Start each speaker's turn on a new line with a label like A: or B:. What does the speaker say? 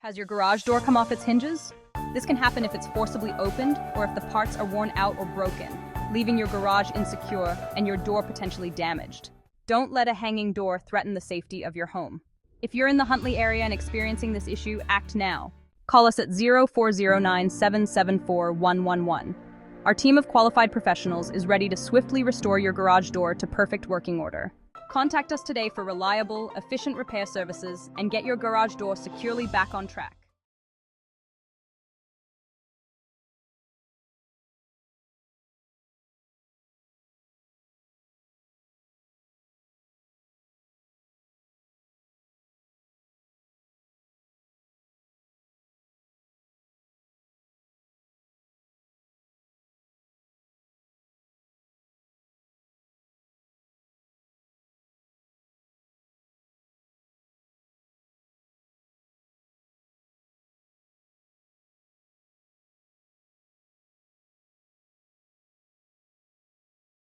A: Has your garage door come off its hinges? This can happen if it's forcibly opened or if the parts are worn out or broken, leaving your garage insecure and your door potentially damaged. Don't let a hanging door threaten the safety of your home. If you're in the Huntley area and experiencing this issue, act now. Call us at 0409-774-111. Our team of qualified professionals is ready to swiftly restore your garage door to perfect working order. Contact us today for reliable, efficient repair services and get your garage door securely back on track.